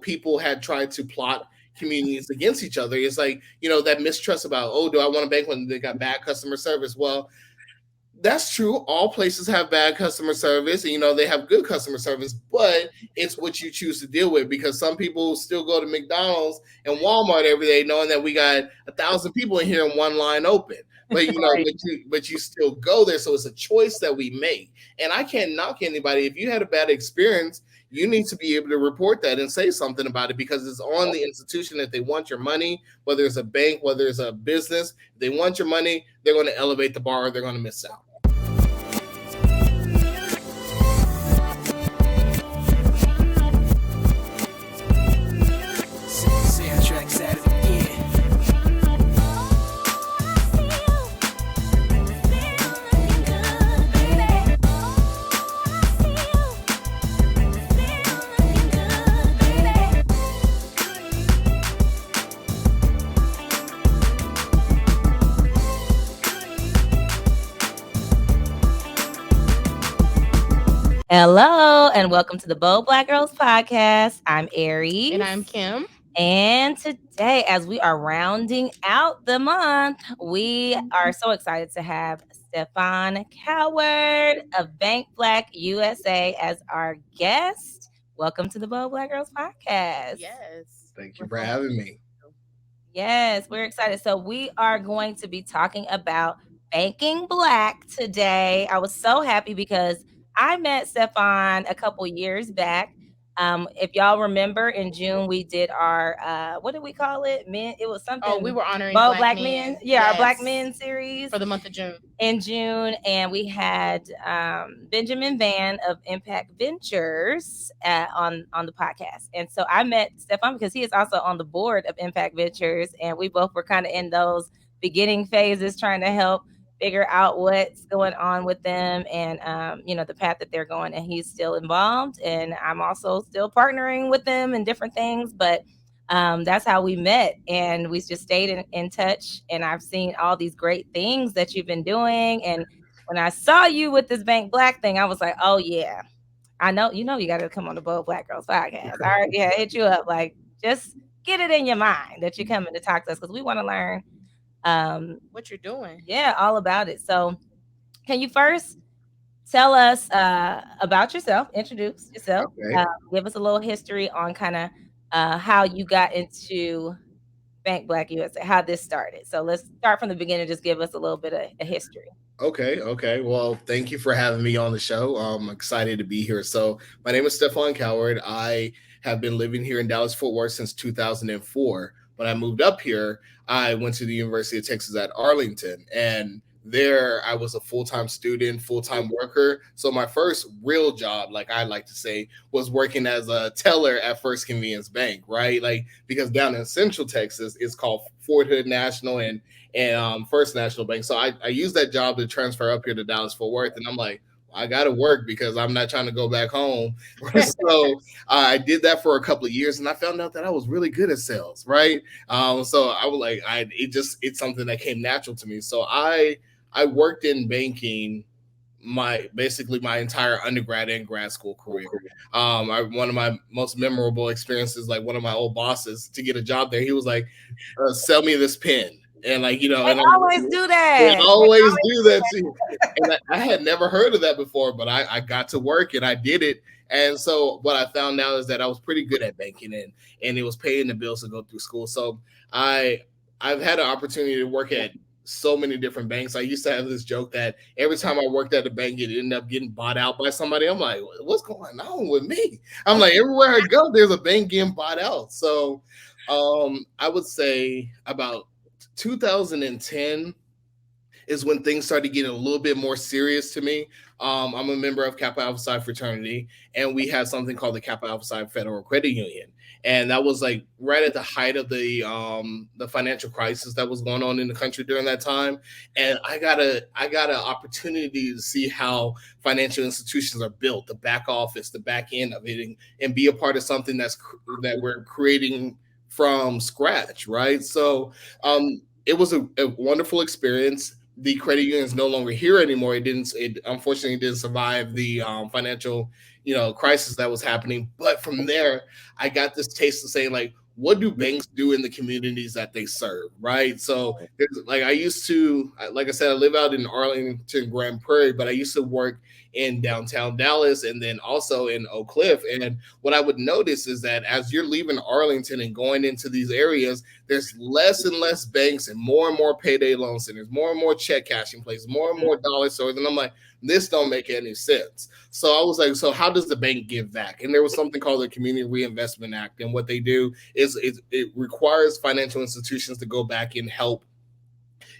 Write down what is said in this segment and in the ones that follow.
people had tried to plot communities against each other. It's like, that mistrust about, oh, do I want to bank when they got bad customer service? Well, that's true. All places have bad customer service, and they have good customer service, but it's what you choose to deal with, because some people still go to McDonald's and Walmart every day, knowing that we got 1,000 people in here and one line open. But Right. but you still go there. So it's a choice that we make. And I can't knock anybody. If you had a bad experience, you need to be able to report that and say something about it, because it's on the institution that they want your money, whether it's a bank, whether it's a business. If they want your money, they're going to elevate the bar, or they're going to miss out. Soundtrack's at it again. Hello, and welcome to the Bold Black Girls Podcast. I'm Aries. And I'm Kim. And today, as we are rounding out the month, we are so excited to have Stephone Coward of Bank Black USA as our guest. Welcome to the Bold Black Girls Podcast. Yes. Thank you for having me. Yes, we're excited. So we are going to be talking about banking black today. I was so happy because I met Stephone a couple years back. If y'all remember, in June we did our what did we call it? Men. It was something. Oh, we were honoring Bold Black Men. Men. Yeah, our Black Yes. Men series For the month of June. in June, and we had Benjamin Van of Impact Ventures on the podcast. And so I met Stephone because he is also on the board of Impact Ventures, and we both were kind of in those beginning phases trying to help figure out what's going on with them and the path that they're going. And he's still involved, and I'm also still partnering with them in different things, but that's how we met, and we just stayed in touch. And I've seen all these great things that you've been doing. And when I saw you with this Bank Black thing, I was like, oh yeah, I know, you got to come on the Bold Black Girls Podcast. All right, yeah, hit you up. Like, just get it in your mind that you're coming to talk to us, because we want to learn What you're doing. yeah, all about it. So can you first tell us about yourself, introduce yourself, Okay. give us a little history on kind of how you got into Bank Black USA, how this started. So let's start from the beginning. Just give us a little bit of a history. Okay. Well, thank you for having me on the show. I'm excited to be here. So, my name is Stephone Coward. I have been living here in Dallas Fort Worth since 2004. When I moved up here, I went to the University of Texas at Arlington, and there I was a full-time student, full-time worker. So my first real job, like I like to say, was working as a teller at First Convenience Bank, right? Like, because down in Central Texas, it's called Fort Hood National and First National Bank. So I used that job to transfer up here to Dallas Fort Worth, and I'm like, I got to work because I'm not trying to go back home. So I did that for a couple of years, and I found out that I was really good at sales, right? So I was like, it's something that came natural to me. So I worked in banking basically my entire undergrad and grad school career. One of my most memorable experiences, like one of my old bosses to get a job there, he was like, "Sell me this pen." And like, They and always do they that. always do that too. And I had never heard of that before, but I got to work and I did it. And so what I found out is that I was pretty good at banking, and it was paying the bills to go through school. So I've had an opportunity to work at so many different banks. I used to have this joke that every time I worked at a bank, it ended up getting bought out by somebody. I'm like, what's going on with me? I'm like, everywhere I go, there's a bank getting bought out. So I would say about 2010 is when things started getting a little bit more serious to me. I'm a member of Kappa Alpha Psi fraternity, and we had something called the Kappa Alpha Psi Federal Credit Union, and that was like right at the height of the financial crisis that was going on in the country during that time. And I got an opportunity to see how financial institutions are built, the back office, the back end of it, and be a part of something that we're creating from scratch, right? So it was a wonderful experience. the credit union is no longer here anymore. It unfortunately didn't survive the financial, crisis that was happening. But from there, I got this taste of saying, like, what do banks do in the communities that they serve, right? So, like, I used to, like I said, I live out in Arlington, Grand Prairie, but I used to work in downtown Dallas and then also in Oak Cliff. And what I would notice is that as you're leaving Arlington and going into these areas, there's less and less banks and more payday loan centers, more and more check cashing places, more and more dollar stores. And I'm like, this don't make any sense. So I was like, so how does the bank give back? And there was something called the Community Reinvestment Act. And what they do is it requires financial institutions to go back and help,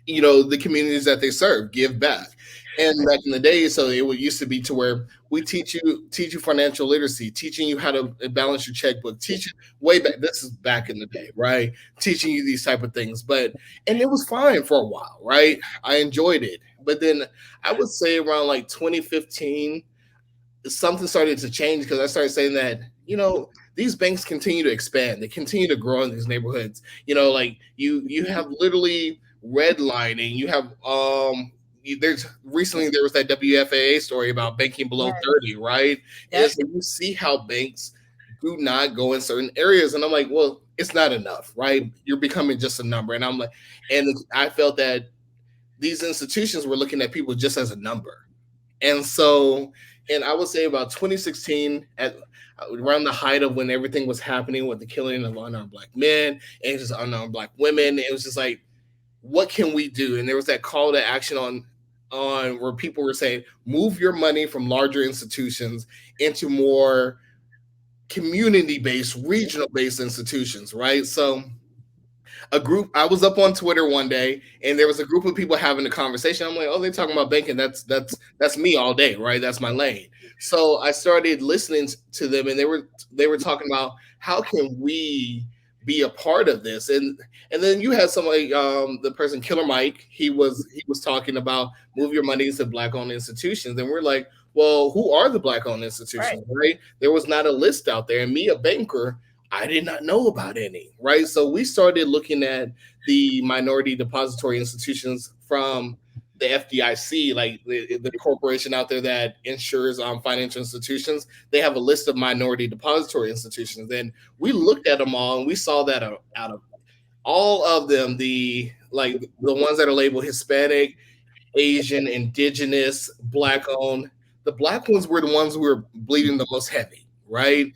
the communities that they serve give back. And back in the day, so it would used to be to where we teach you financial literacy, teaching you how to balance your checkbook, teaching way back. This is back in the day, right? Teaching you these type of things, and it was fine for a while, right? I enjoyed it, but then I would say around like 2015, something started to change because I started saying that these banks continue to expand, they continue to grow in these neighborhoods. Like you have literally redlining, you have there's recently there was that WFAA story about banking below 30, right? And so you see how banks do not go in certain areas, and I'm like, well, it's not enough, right? You're becoming just a number, and I'm like, and I felt that these institutions were looking at people just as a number. And so, and I would say about 2016, at around the height of when everything was happening with the killing of unarmed black men and just unarmed black women, it was just like, what can we do? And there was that call to action on where people were saying, move your money from larger institutions into more community based, regional based institutions, right? So I was up on Twitter one day and there was a group of people having a conversation. I'm like, oh, they're talking about banking. That's me all day, right? That's my lane. So I started listening to them, and they were talking about how can we be a part of this. And then you had somebody, the person Killer Mike, he was talking about move your money to black owned institutions. And we're like, well, who are the black owned institutions, right? There was not a list out there. And me, a banker, I did not know about any, right? So we started looking at the minority depository institutions from the FDIC, like the corporation out there that insures financial institutions. They have a list of minority depository institutions. And we looked at them all and we saw that out of all of them, the ones that are labeled Hispanic, Asian, Indigenous, Black owned, the Black ones were the ones who were bleeding the most heavy, right?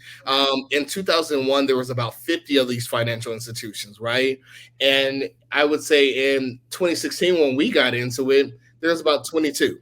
In 2001, there was about 50 of these financial institutions, right? And I would say in 2016, when we got into it, there was about 22.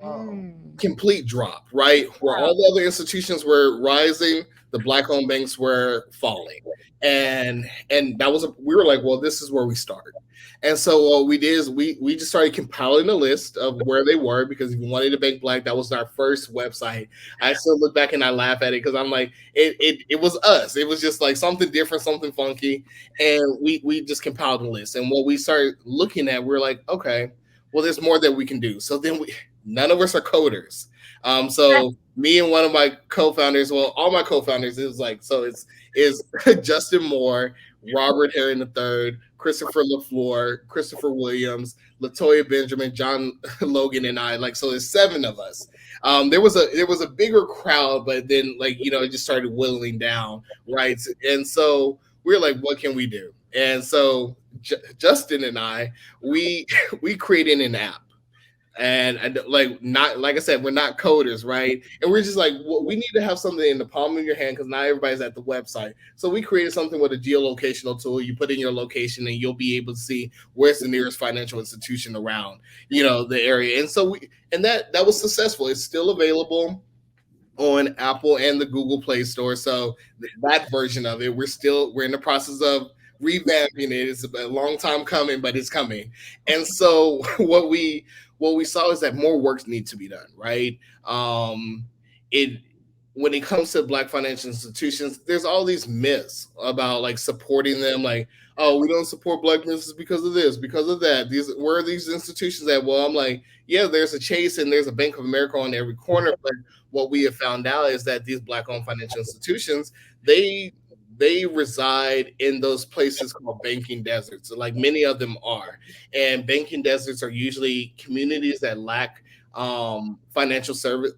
Wow. Complete drop, right? Where all the other institutions were rising, the Black-owned banks were falling, and we were like, well, this is where we start. And so what we did is we just started compiling a list of where they were, because if you wanted to bank black, that was our first website. I still look back and I laugh at it because I'm like, it was us. It was just like something different, something funky, and we just compiled a list. And what we started looking at, we're like, okay, well, there's more that we can do. So then none of us are coders. So me and one of my co-founders, well, all my co-founders is Justin Moore, Robert Herring III, Christopher LaFleur, Christopher Williams, Latoya Benjamin, John Logan, and I. Like, so there's 7 of us. There was a bigger crowd, but then it just started whittling down, right? And so we were like, what can we do? And so Justin and I, we created an app. And like I said, we're not coders, right? And we're just like, well, we need to have something in the palm of your hand because not everybody's at the website. So we created something with a geolocational tool. You put in your location and you'll be able to see where's the nearest financial institution around, the area. And so that was successful. It's still available on Apple and the Google Play Store. So that version of it, we're in the process of revamping it. It's a long time coming, but it's coming. And so what we saw is that more work needs to be done, right? When it comes to Black financial institutions, there's all these myths about supporting them, oh, we don't support Black businesses because of this, because of that. Where are these institutions at? Well, I'm like, yeah, there's a Chase and there's a Bank of America on every corner, but what we have found out is that these Black-owned financial institutions, they they reside in those places called banking deserts. Like many of them are, and banking deserts are usually communities that lack financial service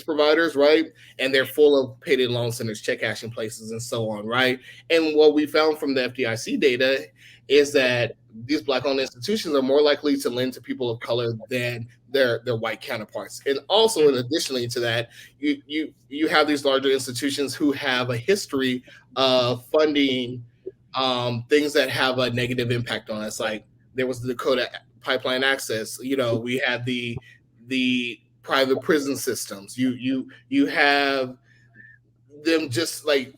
providers, right? And they're full of payday loan centers, check cashing places, and so on, right? And what we found from the FDIC data is that these black-owned institutions are more likely to lend to people of color than their white counterparts. And also, in additionally to that, you have these larger institutions who have a history of funding things that have a negative impact on us. Like there was the Dakota pipeline access. We had the private prison systems. You have them just like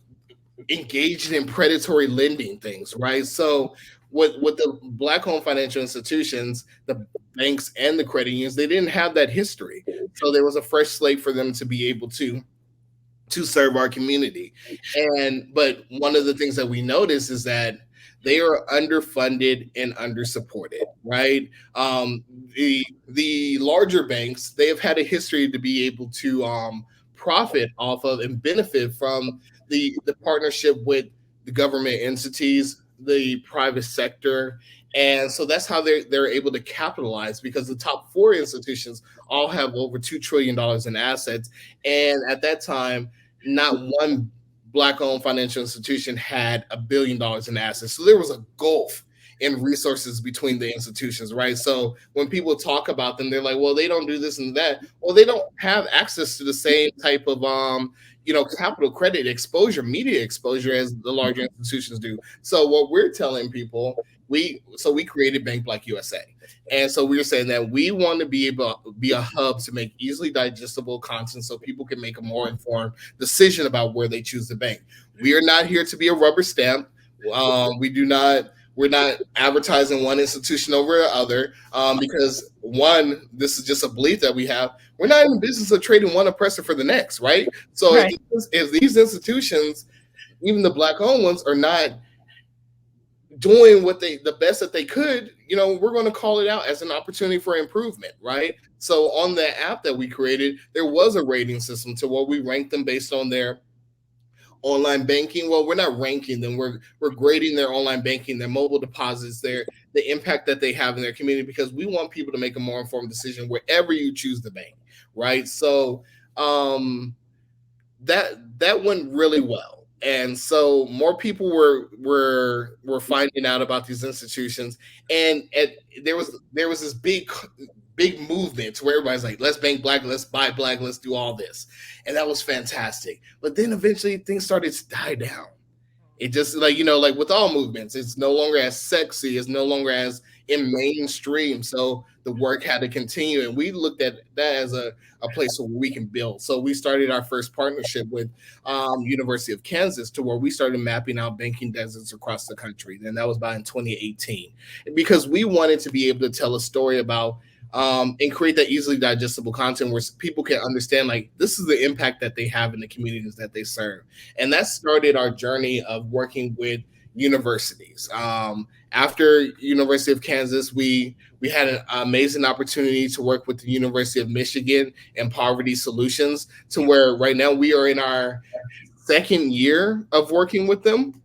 engaged in predatory lending things, right? So with the black-owned financial institutions, the banks and the credit unions, they didn't have that history. So there was a fresh slate for them to be able to serve our community. But one of the things that we notice is that they are underfunded and undersupported, right? The larger banks, they have had a history to be able to profit off of and benefit from the partnership with the government entities, the private sector. And so that's how they're able to capitalize, because the top four institutions all have over $2 trillion in assets. And at that time, not one black-owned financial institution had $1 billion in assets. So there was a gulf in resources between the institutions, right? So when people talk about them, they're like, well, they don't do this and that. Well, they don't have access to the same type of capital credit exposure, media exposure as the larger institutions do. So what we're telling people, we created Bank Black USA. And so we're saying that we want to be able to be a hub to make easily digestible content so people can make a more informed decision about where they choose to bank. We are not here to be a rubber stamp. We're not advertising one institution over the other, because one, this is just a belief that we have. We're not in the business of trading one oppressor for the next, right? So Right. if these institutions, even the black-owned ones, are not doing the best that they could, we're going to call it out as an opportunity for improvement, right? So on the app that we created, there was a rating system to where we ranked them based on their online banking. Well, we're not ranking them. We're grading their online banking, their mobile deposits, the impact that they have in their community, because we want people to make a more informed decision wherever you choose to bank, right? So that went really well. And so more people were finding out about these institutions, and there was this big movement where everybody's like, let's bank black, let's buy black, let's do all this. And that was fantastic. But then eventually things started to die down. It just like with all movements, it's no longer as sexy, it's no longer as in mainstream. So the work had to continue, and we looked at that as a place where we can build. So we started our first partnership with University of Kansas, to where we started mapping out banking deserts across the country. And that was by in 2018, because we wanted to be able to tell a story about and create that easily digestible content where people can understand, like, this is the impact that they have in the communities that they serve. And that started our journey of working with universities. After University of Kansas, we had an amazing opportunity to work with the University of Michigan and Poverty Solutions, to where right now we are in our second year of working with them,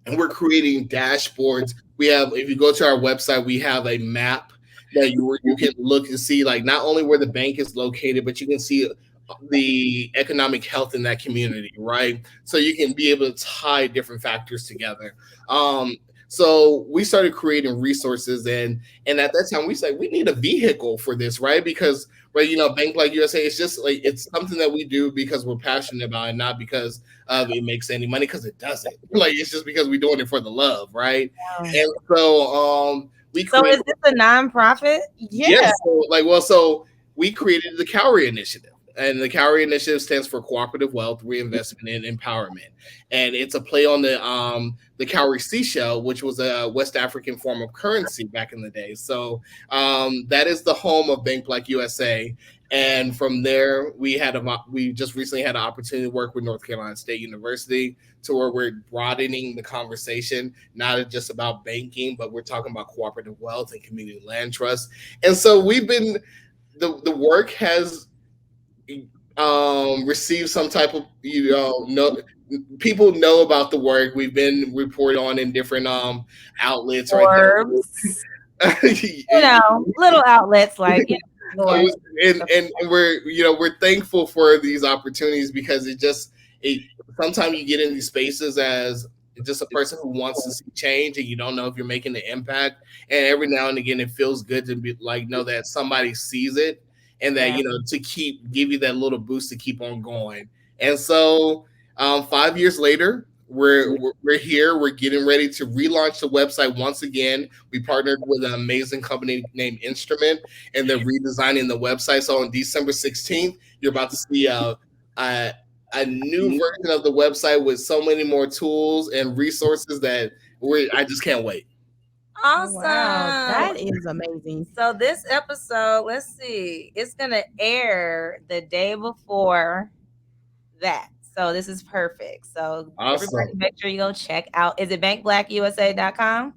and we're creating dashboards. If you go to our website, we have a map that you can look and see, like, not only where the bank is located, but you can see the economic health in that community, right? So you can be able to tie different factors together. So we started creating resources, and at that time we said we need a vehicle for this, right? Because Bank Like USA, it's just like, it's something that we do because we're passionate about it, not because it makes any money, because it doesn't. Like, it's just because we're doing it for the love, right? And so So is this a nonprofit? Yeah. So we created the Cowrie Initiative. And the Cowrie Initiative stands for Cooperative Wealth Reinvestment and Empowerment. And it's a play on the Cowrie seashell, which was a West African form of currency back in the day. So that is the home of Bank Black USA. And from there, we just recently had an opportunity to work with North Carolina State University, to where we're broadening the conversation, not just about banking, but we're talking about cooperative wealth and community land trust. And so the work has received some type of people know about the work. We've been reported on in different outlets, right? Forbes, little outlets like So, Forbes. and we're we're thankful for these opportunities because it sometimes you get in these spaces as just a person who wants to see change and you don't know if you're making the impact, and every now and again it feels good to be like know that somebody sees it and that Yeah. to give you that little boost to keep on going. And so 5 years later we're here. We're getting ready to relaunch the website once again. We partnered with an amazing company named Instrument, and they're redesigning the website. So on December 16th, you're about to see a new version of the website with so many more tools and resources that I just can't wait. Awesome. Wow, that is amazing. So this episode, let's see, it's gonna air the day before that. So this is perfect. So Awesome. everybody make sure you go check out. Is it bankblackusa.com?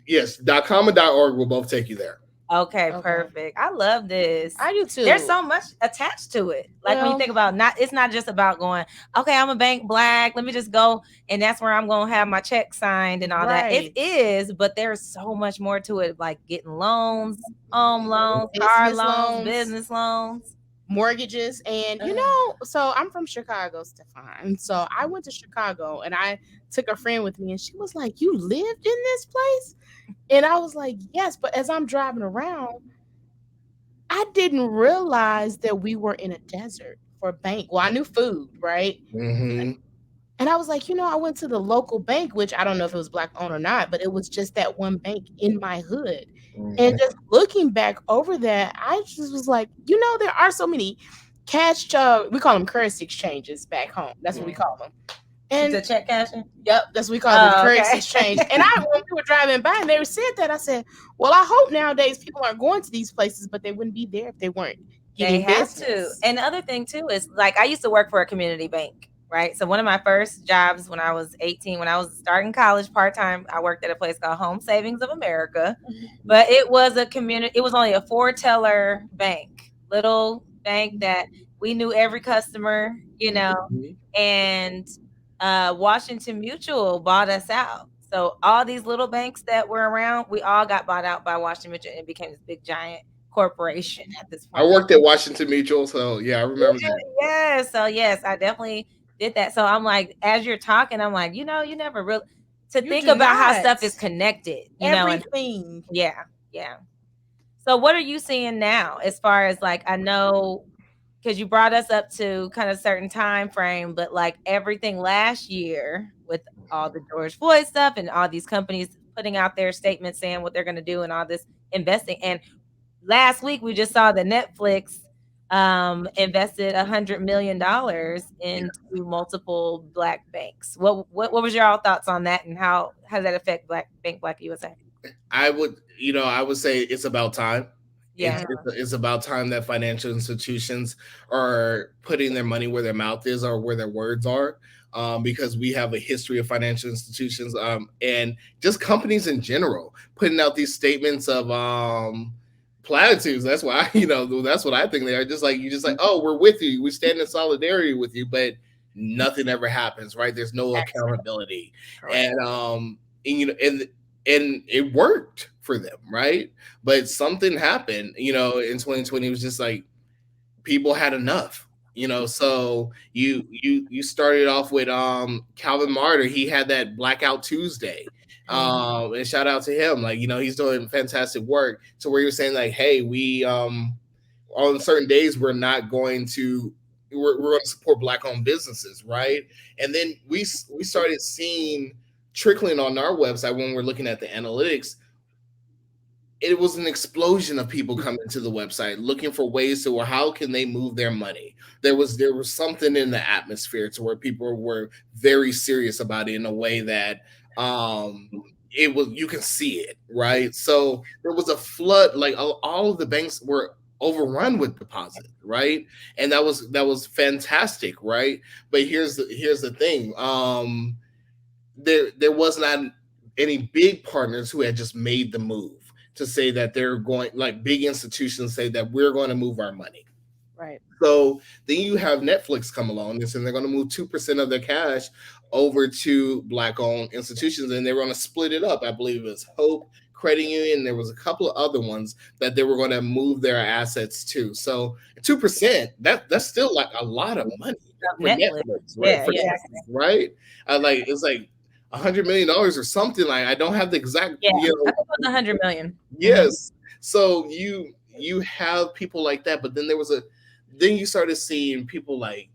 Yes, .com and .org will both take you there. Okay, perfect. I love this. I do too. There's so much attached to it. Like when you think about it's not just about going, okay, I'm a bank black. Let me just go and that's where I'm gonna have my check signed and all that. It is, but there's so much more to it, like getting loans, home loans, car loans, business loans, mortgages. And so I'm from Chicago, Stephone. So I went to Chicago and I took a friend with me and she was like, "You lived in this place?" And I was like, "Yes." But as I'm driving around, I didn't realize that we were in a desert for bank. Well, I knew food, right? Mm-hmm. And I was like, I went to the local bank, which I don't know if it was black owned or not, but it was just that one bank in my hood. Mm-hmm. And just looking back over that, I just was like, there are so many cash, we call them currency exchanges back home. That's what we call them. And the check cashing? Yep, that's what we call it, currency exchange. And when we were driving by and they said that, I said, well, I hope nowadays people aren't going to these places, but they wouldn't be there if they weren't getting business. To. And the other thing too is like I used to work for a community bank, right? So one of my first jobs when I was 18, when I was starting college part-time, I worked at a place called Home Savings of America. But it was it was only a 4-teller bank, little bank that we knew every customer, and Washington Mutual bought us out. So all these little banks that were around, we all got bought out by Washington Mutual and it became this big giant corporation at this point. I worked at Washington Mutual, so yeah, I remember that. Yeah, so yes, I definitely did that. So I'm like, as you're talking, I'm like, you never really think about how stuff is connected. Everything. Yeah. So what are you seeing now as far as like, I know because you brought us up to kind of certain time frame, but like everything last year with all the George Floyd stuff and all these companies putting out their statements saying what they're going to do and all this investing. And last week we just saw that Netflix invested $100 million into multiple black banks. What was your all thoughts on that, and how does that affect Bank Black USA? I would say it's about time. Yeah, it's about time that financial institutions are putting their money where their mouth is or where their words are. Because we have a history of financial institutions and just companies in general putting out these statements of platitudes. That's why that's what I think they are. Just like oh, we're with you, we stand in solidarity with you, but nothing ever happens, right? There's no accountability. And and it worked for them, right? But something happened in 2020. It was just like people had enough. So you started off with Calvin Martyr. He had that Blackout Tuesday, and shout out to him. Like he's doing fantastic work. So where you're saying like, hey, we on certain days we're not going to we're going to support black owned businesses, right? And then we started seeing trickling on our website when we're looking at the analytics. It was an explosion of people coming to the website looking for ways to how can they move their money. There was something in the atmosphere to where people were very serious about it in a way that it was, you can see it, right? So there was a flood, like all of the banks were overrun with deposit, right? And that was fantastic, right? But here's the thing. There was not any big partners who had just made the move to say that they're going, like big institutions say that we're going to move our money, Right. So then you have Netflix come along and saying they're going to move 2% of their cash over to Black-owned institutions, and they were going to split it up. I believe it was Hope Credit Union. There was a couple of other ones that they were going to move their assets to. So 2%, that's still like a lot of money for Netflix. Netflix, right? Yeah, For exactly. Netflix, right? Like it's like $100 million or something. Like I don't have the exact, Yeah, you I know, think it was 100 million. yes. So you have people like that, but then you started seeing people like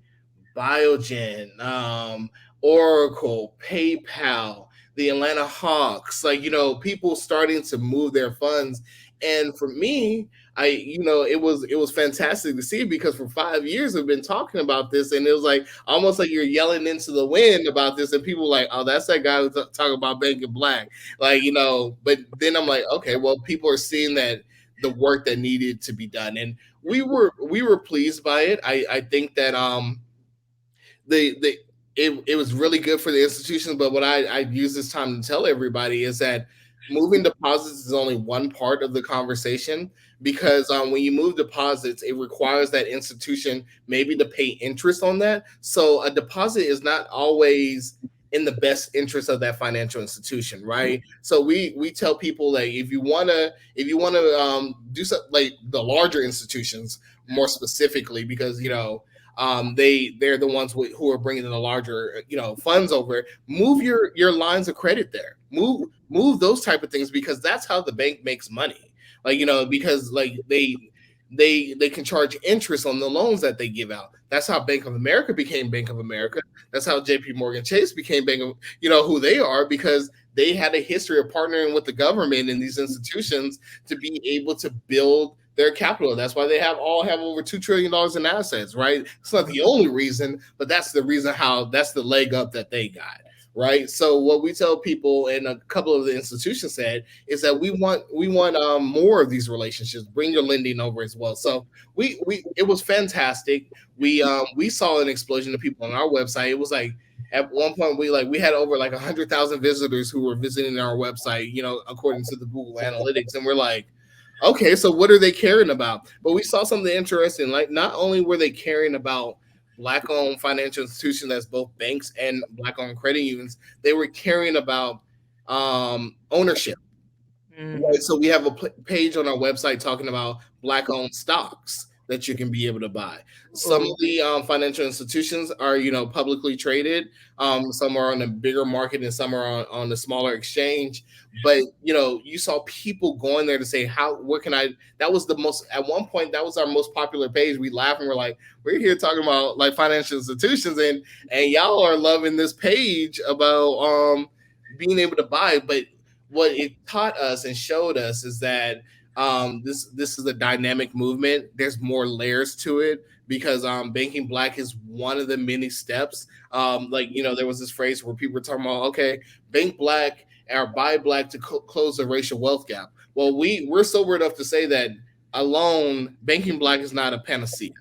Biogen, Oracle, PayPal, the Atlanta Hawks, like, people starting to move their funds. And for me, it was fantastic to see, because for 5 years we've been talking about this, and it was like almost like you're yelling into the wind about this, and people like, oh, that's that guy who's talking about banking black, like, but then I'm like, okay, well, people are seeing that the work that needed to be done, and we were pleased by it. I think that the it was really good for the institutions. But what I use this time to tell everybody is that moving deposits is only one part of the conversation, because when you move deposits, it requires that institution maybe to pay interest on that. So a deposit is not always in the best interest of that financial institution, right? So we tell people, like, if you want to do something like the larger institutions more specifically, because they're the ones who are bringing in the larger funds over. Move your lines of credit there. Move those type of things, because that's how the bank makes money. Like, because like they can charge interest on the loans that they give out. That's how Bank of America became Bank of America. That's how JP Morgan Chase became Bank of, who they are, because they had a history of partnering with the government in these institutions to be able to build their capital. That's why they have over $2 trillion in assets, right? It's not the only reason, but that's the reason that's the leg up that they got, right? So what we tell people, and a couple of the institutions said, is that we want more of these relationships. Bring your lending over as well. So it was fantastic. We saw an explosion of people on our website. It was like, at one point we had over like 100,000 visitors who were visiting our website, according to the Google Analytics, and we're like, okay, so what are they caring about? But we saw something interesting. Like, not only were they caring about Black-owned financial institutions, that's both banks and Black-owned credit unions, they were caring about ownership. Right. So we have a page on our website talking about Black-owned stocks that you can be able to buy. Some of the financial institutions are, publicly traded. Some are on a bigger market, and some are on the smaller exchange. But you saw people going there to say, what can I? That was at one point, that was our most popular page. We laugh and we're like, we're here talking about like financial institutions, and y'all are loving this page about being able to buy. But what it taught us and showed us is that this is a dynamic movement. There's more layers to it, because banking black is one of the many steps. There was this phrase where people were talking about, okay, bank black or buy black to close the racial wealth gap. Well, we're sober enough to say that alone, banking black is not a panacea.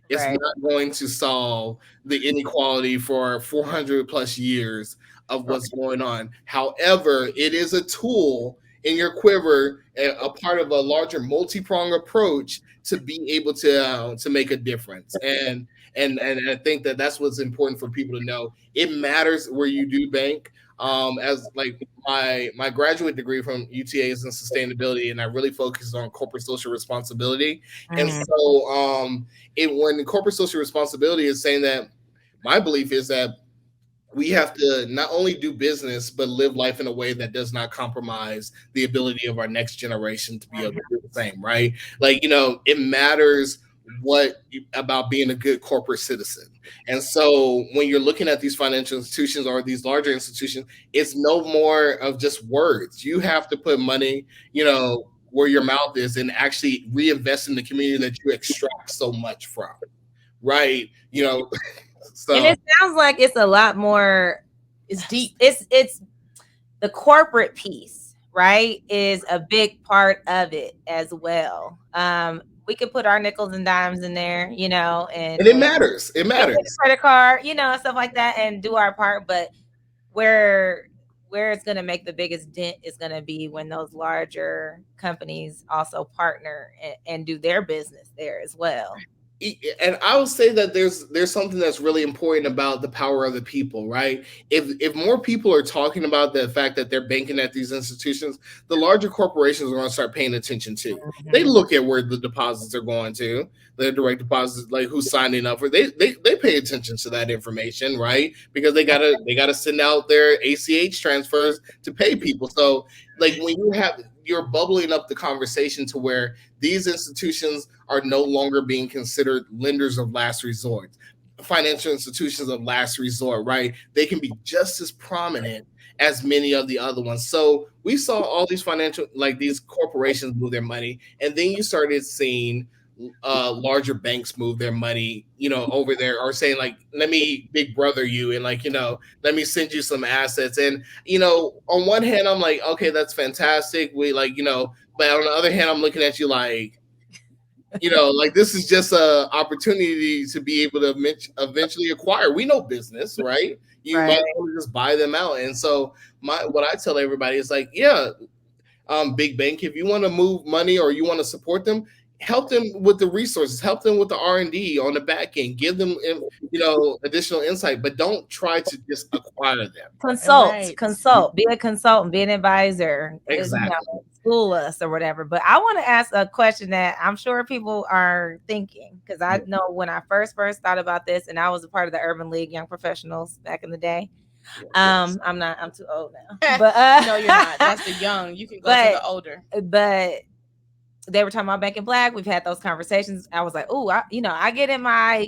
It's not going to solve the inequality for 400 plus years of what's going on. However, it is a tool in your quiver, a part of a larger multi-pronged approach to be able to make a difference. And I think that that's what's important for people to know. It matters where you do bank. As like my graduate degree from UTA is in sustainability, and I really focus on corporate social responsibility. And so when the corporate social responsibility is saying that, my belief is that we have to not only do business, but live life in a way that does not compromise the ability of our next generation to be able to do the same, right? Like, it matters about being a good corporate citizen. And so when you're looking at these financial institutions or these larger institutions, it's no more of just words. You have to put money, where your mouth is, and actually reinvest in the community that you extract so much from, right? So, and it sounds like it's a lot more. It's deep. It's the corporate piece, right, is a big part of it as well. We could put our nickels and dimes in there, and it matters. It matters. Credit card, and stuff like that, and do our part. But where it's going to make the biggest dent is going to be when those larger companies also partner and do their business there as well. and I will say that there's something that's really important about the power of the people, right? If more people are talking about the fact that they're banking at these institutions, the larger corporations are going to start paying attention too. They look at where the deposits are going to, the direct deposits, like who's signing up for. They pay attention to that information, right? Because they gotta send out their ACH transfers to pay people. So like when you're bubbling up the conversation to where these institutions are no longer being considered lenders of last resort, financial institutions of last resort, right? They can be just as prominent as many of the other ones. So we saw all these financial, like these corporations move their money, and then you started seeing larger banks move their money, over there, or saying like, let me big brother you, and like, let me send you some assets. And on one hand, I'm like, okay, that's fantastic. We like, but on the other hand, I'm looking at you like, like this is just a opportunity to be able to eventually acquire. We know business, right? You Right. might want to just buy them out. And so what I tell everybody is like, yeah, big bank, if you want to move money or you want to support them, help them with the resources, help them with the R&D on the back end, give them additional insight, but don't try to just acquire them. Consult, be a consultant, be an advisor, Exactly. school us or whatever. But I want to ask a question that I'm sure people are thinking, because I know when I first thought about this, and I was a part of the Urban League Young Professionals back in the day. I'm too old now. But no, you're not. That's the young. You can go to the older. But they were talking about banking black. We've had those conversations. I was like, oh, I get in my,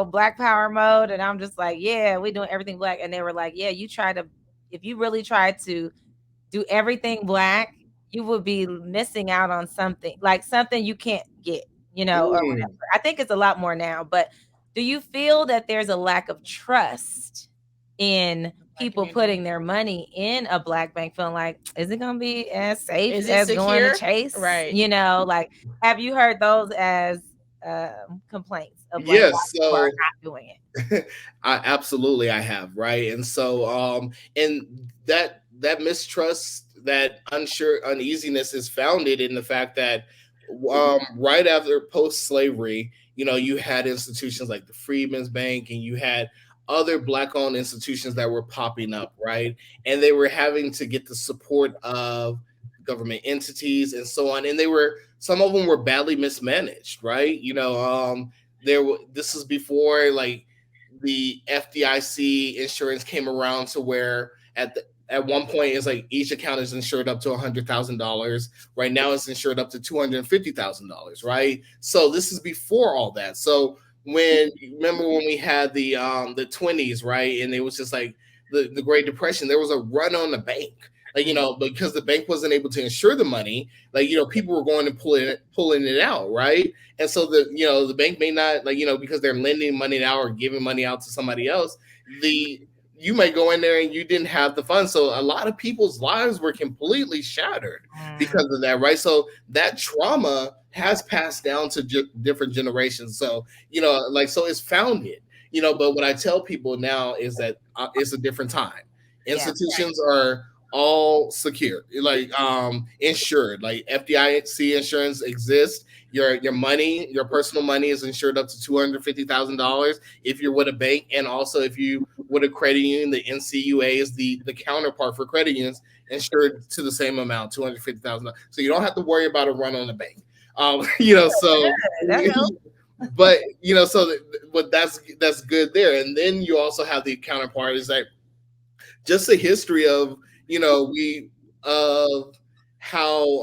black power mode, and I'm just like, yeah, we're doing everything black. And they were like, yeah, if you really try to do everything black, you would be missing out on something you can't get, or whatever. I think it's a lot more now. But do you feel that there's a lack of trust in people putting their money in a black bank, feeling like, is it going to be as safe as going to Chase? Right. Like, have you heard those as complaints of yes, so are not doing it? Absolutely, I have, right? And so and that mistrust, that uneasiness is founded in the fact that right after post-slavery, you had institutions like the Freedmen's Bank, and you had other black-owned institutions that were popping up, right? And they were having to get the support of government entities and so on. And some of them were badly mismanaged, right? This is before like the FDIC insurance came around, to where at one point it's like each account is insured up to $100,000. Right now it's insured up to $250,000, right? So this is before all that. So remember when we had the 20s, right? And it was just like the Great Depression, there was a run on the bank. Like, because the bank wasn't able to insure the money, like, people were going and pulling it out, right? And so the bank may not, like, because they're lending money now or giving money out to somebody else, you might go in there and you didn't have the funds. So a lot of people's lives were completely shattered because of that, right? So that trauma has passed down to different generations. So, so it's founded, but what I tell people now is that it's a different time. Institutions are all secure, like insured, like FDIC insurance exists. Your money, your personal money is insured up to $250,000 if you're with a bank, and also if you with a credit union, the NCUA is the counterpart for credit unions, insured to the same amount, $250,000. So you don't have to worry about a run on the bank. So but but that's good there. And then you also have the counterpart is like just a history of how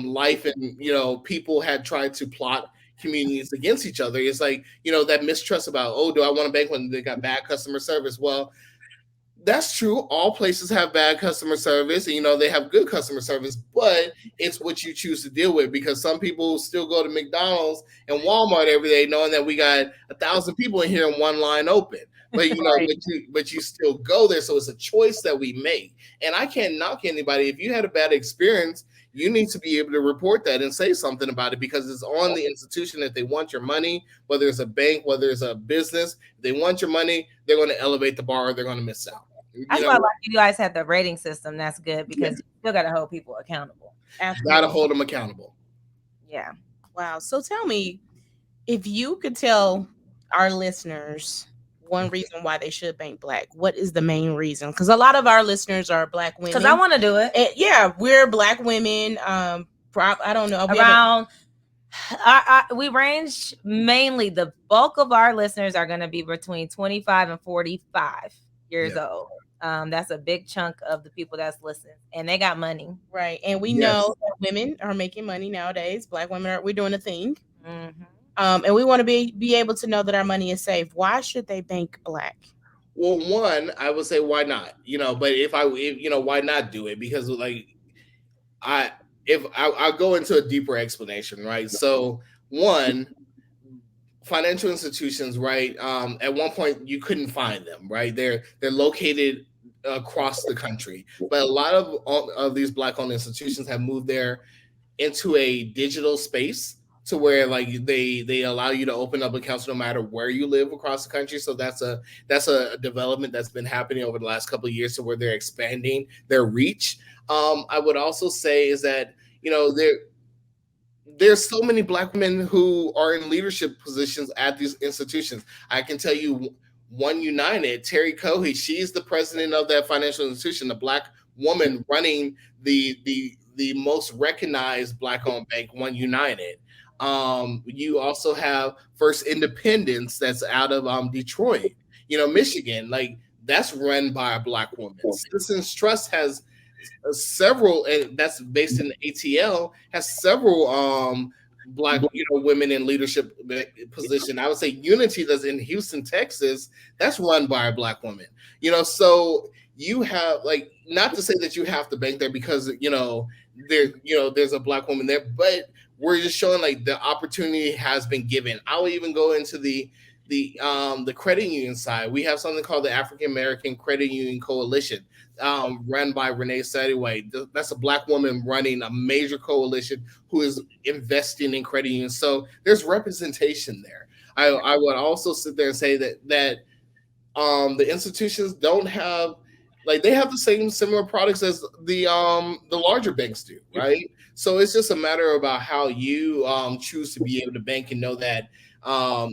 life and people had tried to plot communities against each other. It's like that mistrust about, oh, do I want to bank when they got bad customer service? Well, that's true. All places have bad customer service, and they have good customer service, but it's what you choose to deal with, because some people still go to McDonald's and Walmart every day knowing that we got 1,000 people in here and one line open. But but you still go there. So it's a choice that we make. And I can't knock anybody. If you had a bad experience, you need to be able to report that and say something about it, because it's on the institution. If they want your money, whether it's a bank, whether it's a business, if they want your money, they're going to elevate the bar, or they're going to miss out. That's why you guys have the rating system. That's good, because you still got to hold people accountable. Got to hold them accountable. Yeah. Wow. So tell me, if you could tell our listeners one reason why they should bank black, what is the main reason? Because a lot of our listeners are black women. Because I want to do it. And yeah, we're black women. I don't know. Around, we range mainly. The bulk of our listeners are going to be between 25 and 45 years old. That's a big chunk of the people that's listening, and they got money, right? And we know that women are making money nowadays. Black women we're doing a thing. Mm-hmm. And we want to be able to know that our money is safe. Why should they bank black? Well, one, I would say why not? But if why not do it? Because like I'll go into a deeper explanation, right? So one, financial institutions, right? At one point you couldn't find them, right? They're located across the country, but a lot of these black-owned institutions have moved there into a digital space to where like they allow you to open up accounts no matter where you live across the country. So that's a development that's been happening over the last couple of years, to where they're expanding their reach. I would also say is that there's so many black women who are in leadership positions at these institutions. I can tell you one United, Terry Cohey, she's the president of that financial institution, the black woman running the most recognized black-owned bank, One United. You also have First Independence that's out of Detroit, Michigan. Like that's run by a black woman. Citizens Trust has several, and that's based in ATL, has several black women in leadership position. I would say Unity does in Houston, Texas. That's run by a black woman. So you have, like, not to say that you have to bank there because there's a black woman there, but we're just showing like the opportunity has been given. I'll even go into the credit union side. We have something called the African American Credit Union Coalition, run by Renee Sadoway. That's a black woman running a major coalition who is investing in credit unions. So there's representation there. I would also sit there and say that the institutions don't have, like, they have the same similar products as the larger banks do, right? So it's just a matter about how you choose to be able to bank and know that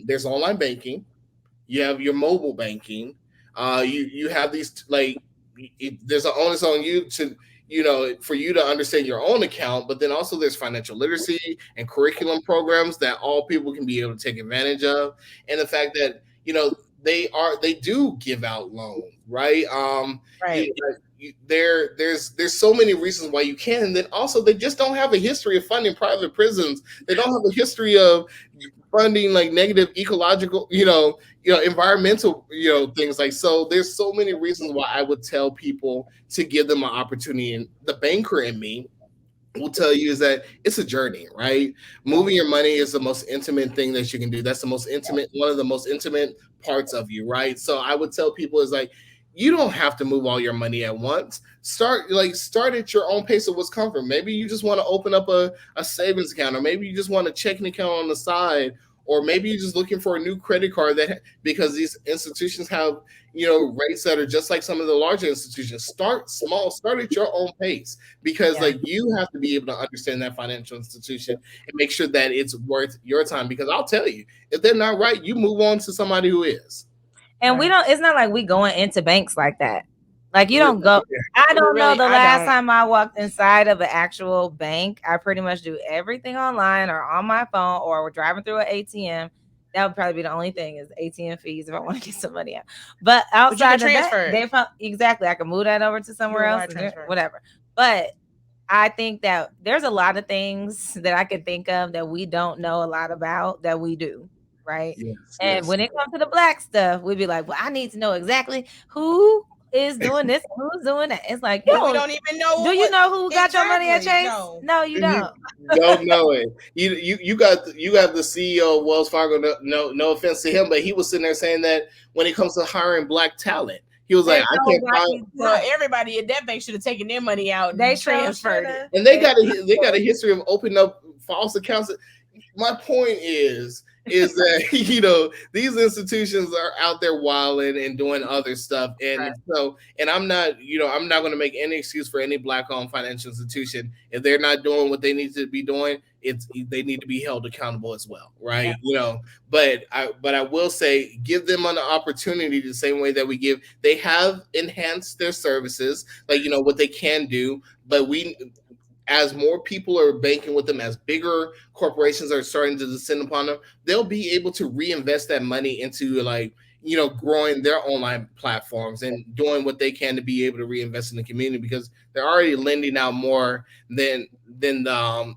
there's online banking, you have your mobile banking, you have these, like, there's an onus on you to for you to understand your own account, but then also there's financial literacy and curriculum programs that all people can be able to take advantage of, and the fact that they do give out loans, right? Right. There's so many reasons why you can, and then also they just don't have a history of funding private prisons. They don't have a history of funding like negative ecological, environmental, things like. So there's so many reasons why I would tell people to give them an opportunity. And the banker in me will tell you is that it's a journey, right? Moving your money is the most intimate thing that you can do. That's one of the most intimate parts of you, right? So I would tell people is like, you don't have to move all your money at once. Start at your own pace of what's comfort. Maybe you just want to open up a savings account, or maybe you just want a checking account on the side, or maybe you're just looking for a new credit card because these institutions have, rates that are just like some of the larger institutions. Start small, start at your own pace, because like you have to be able to understand that financial institution and make sure that it's worth your time. Because I'll tell you, if they're not right, you move on to somebody who is. And it's not like we going into banks like that. Like you don't go. I don't know the last time I walked inside of an actual bank. I pretty much do everything online or on my phone, or we're driving through an ATM. That would probably be the only thing is ATM fees if I want to get some money out. But outside of that, exactly, I can move that over to somewhere else, whatever. But I think that there's a lot of things that I could think of that we don't know a lot about that we do. Right. Yes, when it comes to the black stuff, we'd be like, well, I need to know exactly who is doing this, who's doing that. It's like, we don't even know. Do you know who got your money at Chase? No, you don't. Don't know it. You got the CEO of Wells Fargo. No offense to him, but he was sitting there saying that when it comes to hiring black talent, he was like, I can't find. Well, everybody at that bank should have taken their money out and they transferred it. And they got a history of opening up false accounts. My point is is that these institutions are out there wilding and doing other stuff, and I'm not going to make any excuse for any Black-owned financial institution. If they're not doing what they need to be doing, they need to be held accountable as well, right? But I will say, give them an opportunity the same way that they have enhanced their services, like what they can do, but as more people are banking with them, as bigger corporations are starting to descend upon them, they'll be able to reinvest that money into growing their online platforms and doing what they can to be able to reinvest in the community, because they're already lending out more than the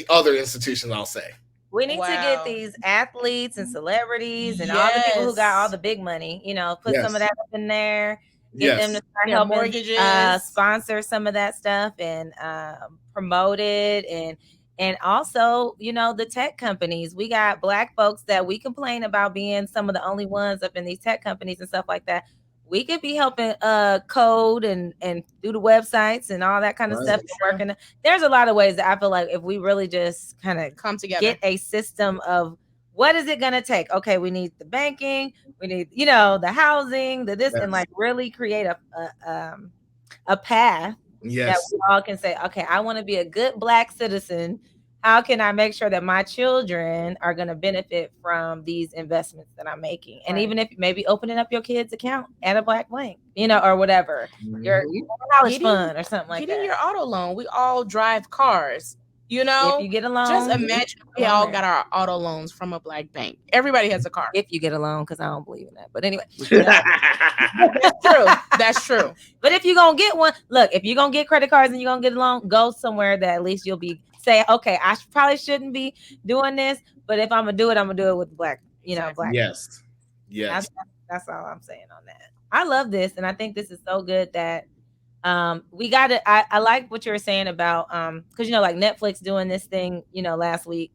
other institutions, I'll say. We need to get these athletes and celebrities and all the people who got all the big money, put some of that up in there. Get them to start helping mortgages, sponsor some of that stuff and promote it. And also, the tech companies. We got Black folks that we complain about being some of the only ones up in these tech companies and stuff like that. We could be helping code and do the websites and all that kind of stuff. Working. There's a lot of ways that I feel like if we really just kind of come together, get a system of what is it going to take? Okay, we need the banking, we need, the housing, the this, and like really create a path that we all can say, okay, I want to be a good Black citizen. How can I make sure that my children are going to benefit from these investments that I'm making? And even if maybe opening up your kid's account at a Black bank, or whatever, your college fund or something like that. Getting your auto loan. We all drive cars. If you get a loan, just imagine we all got our auto loans from a Black bank. Everybody has a car. If you get a loan, because I don't believe in that. But anyway, that's true. That's true. But if you're gonna get one, look, if you're gonna get credit cards and you're gonna get a loan, go somewhere that at least you'll be say, okay, I probably shouldn't be doing this, but if I'm gonna do it with Black, Black. Yes. That's all I'm saying on that. I love this, and I think this is so good that. We got it. I like what you were saying about because like Netflix doing this thing, last week.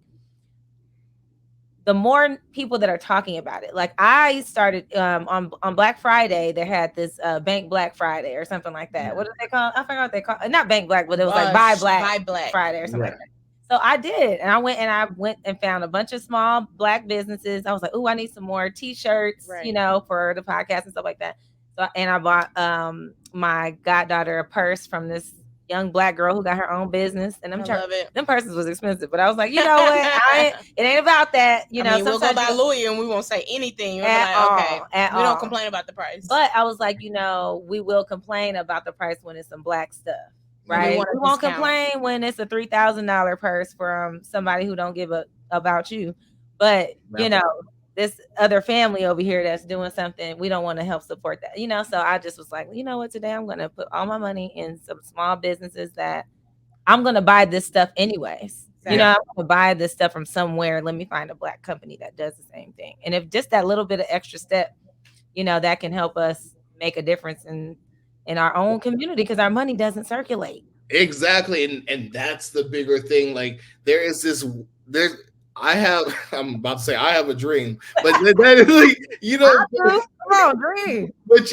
The more people that are talking about it, like I started on Black Friday, they had this Bank Black Friday or something like that. What do they call? I forgot what they call. Not Bank Black, but it was like Buy Black Friday or something like that. So I did, and I went and found a bunch of small Black businesses. I was like, oh, I need some more T-shirts, for the podcast and stuff like that. So, and I bought my goddaughter a purse from this young Black girl who got her own business, and them purses was expensive, but I was like, you know what, it ain't about that. I mean, we'll go by Louis and we won't say anything. We don't complain about the price. But I was like, we will complain about the price when it's some Black stuff, right? We won't complain when it's a $3,000 purse from somebody who don't give a about you, but this other family over here that's doing something, we don't want to help support that, so I just was like, you know what, today I'm going to put all my money in some small businesses that I'm going to buy this stuff anyways. I'm going to buy this stuff from somewhere. Let me find a Black company that does the same thing. And if just that little bit of extra step, that can help us make a difference in our own community, because our money doesn't circulate. Exactly. And that's the bigger thing. Like I'm about to say I have a dream, but that is like, come on, dream. But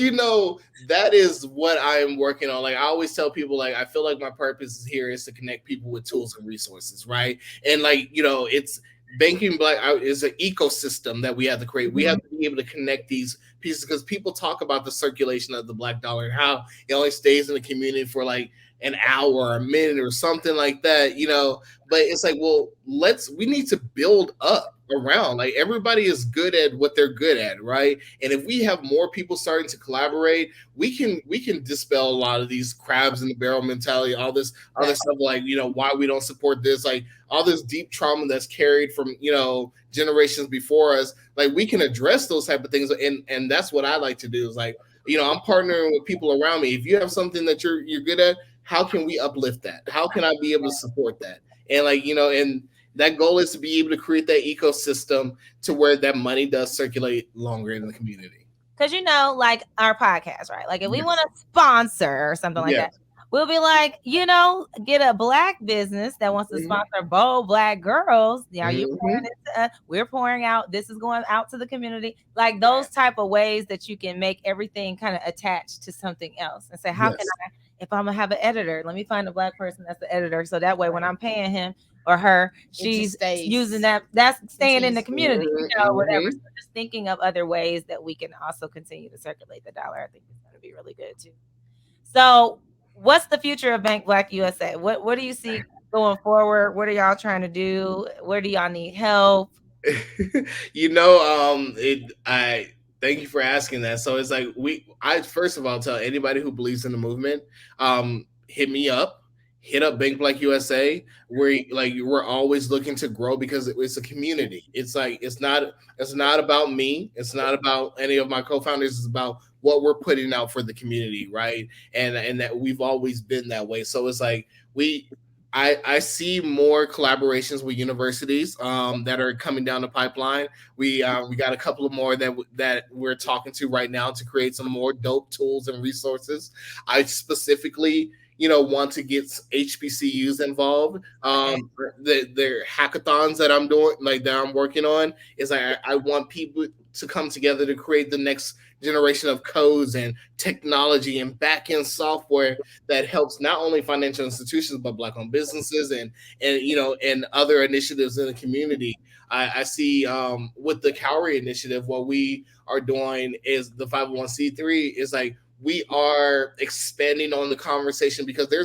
that is what I am working on. Like I always tell people, like I feel like my purpose here is to connect people with tools and resources, right? And like it's banking Black is an ecosystem that we have to create. We have to be able to connect these pieces, because people talk about the circulation of the Black dollar and how it only stays in the community for like an hour or a minute or something like that, but it's like, well, we need to build up around, like everybody is good at what they're good at, right? And if we have more people starting to collaborate, we can dispel a lot of these crabs in the barrel mentality, all this other stuff, like why we don't support this, like all this deep trauma that's carried from generations before us. Like we can address those type of things, and that's what I like to do, is like I'm partnering with people around me. If you have something that you're good at, how can we uplift that? How can I be able to support that? And like, and that goal is to be able to create that ecosystem to where that money does circulate longer in the community. Because, like our podcast, right? Like if we want to sponsor or something like that, we'll be like, get a Black business that wants to sponsor bold Black girls. We're pouring out. This is going out to the community. Like those type of ways that you can make everything kind of attached to something else and say, how can I, if I'm gonna have an editor, let me find a Black person that's the editor. So that way when I'm paying him, or her, It just she's stays. using that's staying in the community, whatever. Mhm. So just thinking of other ways that we can also continue to circulate the dollar, I think is going to be really good too. So, what's the future of Bank Black USA? What do you see going forward? What are y'all trying to do? Where do y'all need help? I thank you for asking that. So it's like I first of all tell anybody who believes in the movement, hit me up, hit up Bank Black USA. We're always looking to grow because it's a community. It's like it's not about me. It's not about any of my co-founders. It's about what we're putting out for the community, right? And that we've always been that way. So it's like we I see more collaborations with universities that are coming down the pipeline. We got a couple of more that we're talking to right now to create some more dope tools and resources. I specifically, want to get HBCUs involved. The hackathons that I'm doing, like that I'm working on, is I want people to come together to create the next generation of codes and technology and back end software that helps not only financial institutions but black-owned businesses and other initiatives in the community. I see with the Cowrie initiative, what we are doing is the 501c3 is like we are expanding on the conversation because there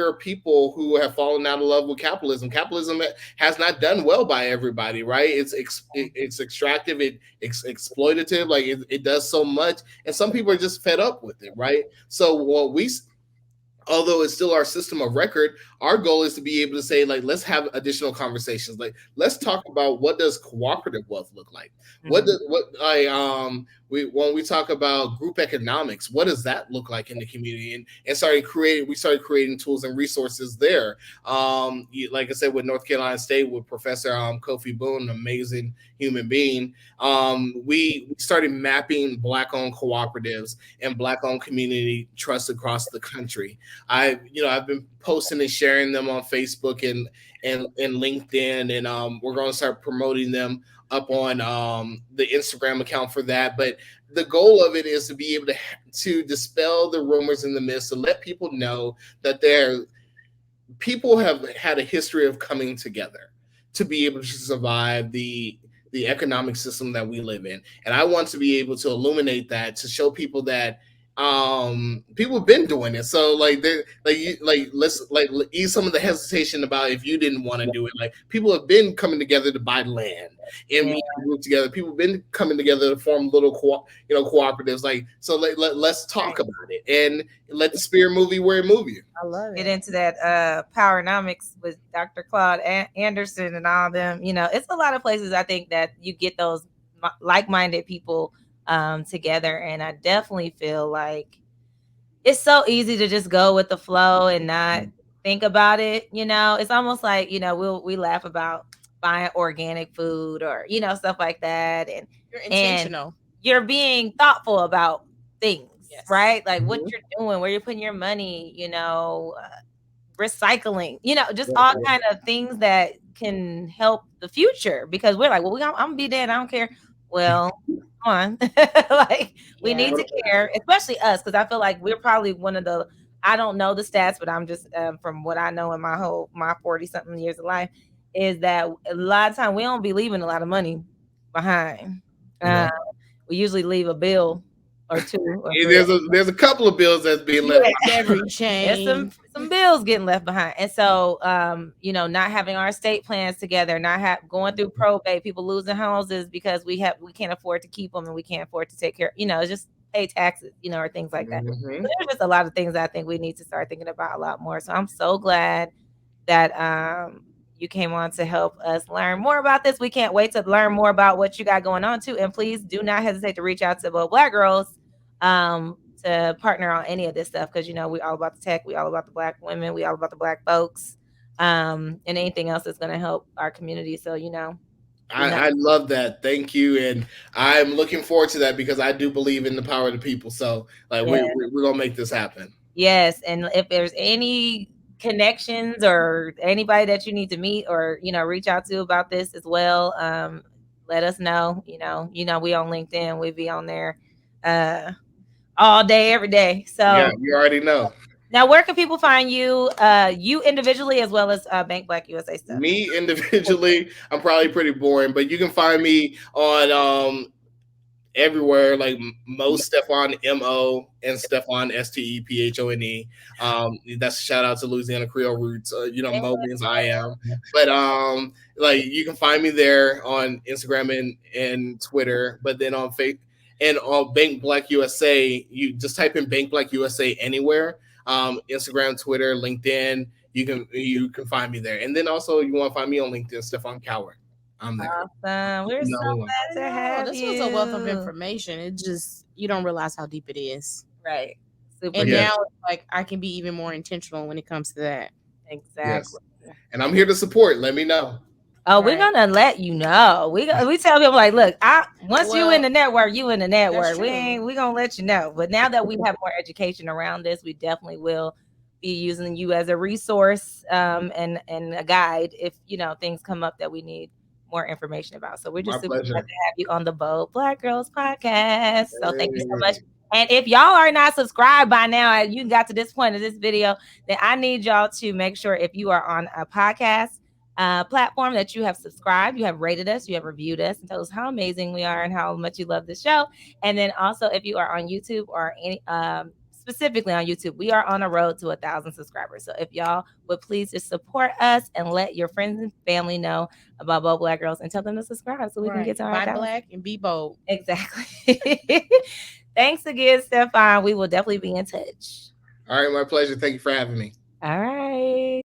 are people who have fallen out of love with capitalism. Capitalism has not done well by everybody, right? It's extractive, it's exploitative, like it does so much, and some people are just fed up with it, right? So what we although it's still our system of record, our goal is to be able to say, like, let's have additional conversations. Like, let's talk about what does cooperative wealth look like? When we talk about group economics, what does that look like in the community? And we started creating tools and resources there. Like I said, with North Carolina State, with Professor Kofi Boone, an amazing human being, we started mapping black-owned cooperatives and black-owned community trusts across the country. I've been posting and sharing them on Facebook and LinkedIn, and we're going to start promoting them up on the Instagram account for that. But the goal of it is to be able to dispel the rumors and the myths, to let people know that people have had a history of coming together to be able to survive the economic system that we live in. And I want to be able to illuminate that, to show people that people have been doing it. So like they like you like let's like ease some of the hesitation about if you didn't want to do it. Like people have been coming together to buy land and Yeah. group together. People have been coming together to form little cooperatives. Like so let's talk Right. about it and let the spirit move you where it move you. I love Get it. into that powernomics with Dr. Claude Anderson and all them. It's a lot of places I think that you get those like-minded people together, and I definitely feel like it's so easy to just go with the flow and not think about it. It's almost like we laugh about buying organic food or stuff like that, and You're and intentional. you're being thoughtful about things, Yes. right? Like what Mhm. you're doing, where you're putting your money, recycling, just Yeah, all yeah. kind of things that can help the future, because we're like, well, I'm gonna be dead, I don't care. Well, come on. Like we Yeah. need to care, especially us, because I feel like we're probably one of the, I don't know the stats, but I'm just from what I know in my 40 something years of life, is that a lot of time we don't be leaving a lot of money behind. uh, No. we usually leave a bill or two or three. There's a couple of bills that's being left. Yeah. Every There's some chain. some bills getting left behind, and so not having our estate plans together, not going through probate, people losing houses because we can't afford to keep them and we can't afford to take care, just pay taxes, or things like that. So Mhm. there's just a lot of things that I think we need to start thinking about a lot more. So I'm so glad that you came on to help us learn more about this. We can't wait to learn more about what you got going on too. And please do not hesitate to reach out to both Black girls to partner on any of this stuff, because we all about the tech, we all about the Black women, we all about the Black folks, and anything else that's going to help our community. So we know. I love that. Thank you, and I'm looking forward to that because I do believe in the power of the people. So, like, Yeah. we're gonna make this happen. Yes, and if there's any connections or anybody that you need to meet or reach out to about this as well, let us know. We on LinkedIn, we be on there all day, every day. Yeah, So you already know. Now, where can people find you? You individually as well as Bank Black USA stuff. Me individually, I'm probably pretty boring, but you can find me on everywhere, like Mo Stephone MO and Stephone STEPHONE. That's a shout out to Louisiana Creole roots. Mo means I am. But like you can find me there on Instagram and Twitter, but then on Facebook and on Bank Black USA, you just type in Bank Black USA anywhere. Instagram, Twitter, LinkedIn. You can find me there. And then also you want to find me on LinkedIn, Stephone Coward. I'm there. Awesome. We're so glad to have this you. was a wealth of information. It just, you don't realize how deep it is. Right. Super. And now it's like I can be even more intentional when it comes to that. Exactly. Yes. And I'm here to support. Let me know. Oh, we're gonna let you know. We tell people like, look, once you in the network, you in the network. We gonna let you know. But now that we have more education around this, we definitely will be using you as a resource and a guide if things come up that we need more information about. So we're just super glad to have you on the Bold Black Girls podcast. So thank you so much. And if y'all are not subscribed by now, and you got to this point of this video, then I need y'all to make sure if you are on a podcast platform that you have subscribed, you have rated us, you have reviewed us, and told us how amazing we are and how much you love the show. And then also if you are on YouTube or any specifically on YouTube, we are on a road to 1,000 subscribers. So if y'all would please just support us and let your friends and family know about Bold Black Girls and tell them to subscribe so we can get to our 1,000. Buy black and be bold. Exactly. Thanks again, Stephone. We will definitely be in touch. All right, my pleasure. Thank you for having me. All right.